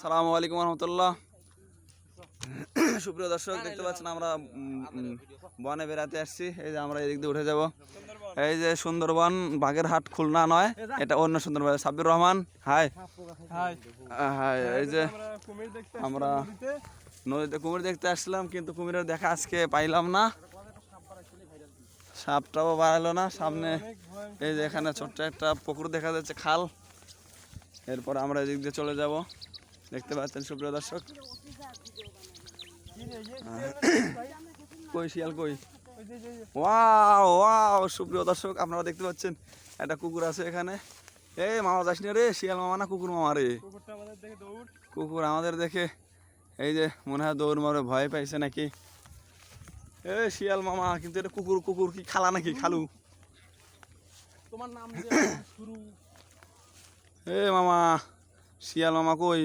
সালামু আলাইকুম রহমতুল্লাহ। সুপ্রিয় দর্শক, দেখতে পাচ্ছেন আমরা বনে বেড়াতে আসছি। এই যে আমরা এদিক দিয়ে উঠে যাব। এই যে সুন্দরবন, বাগেরহাট, খুলনা নয়, এটা অন্য সুন্দরবন। Sabbir Rahman, hi hi. এই যে আমরা নদীতে কুমির দেখতে আসলাম, কিন্তু কুমিরের দেখা আজকে পাইলাম না। সাপটাও বাড়ালো না। সামনে এই যে এখানে ছোট্ট একটা পুকুর দেখা যাচ্ছে, খাল। এরপর আমরা এদিক দিয়ে চলে যাব। দেখতে পাচ্ছেন সুপ্রিয় দর্শক। কই শিয়াল কই? ওয়াও ওয়াও, সুপ্রিয় দর্শক আপনারা দেখতে পাচ্ছেন একটা কুকুর আছে এখানে। এই মামা যাস না রে, শিয়াল মামা না কুকুর মামা রে। কুকুর আমাদের দেখে এই যে মনে হয় দৌড় মারে, ভয় পাইছে নাকি। এ শিয়াল মামা, কিন্তু এটা কুকুর। কুকুর কি খালা নাকি? খালু তোমার নাম? এ মামা, শিয়াল মামা কই?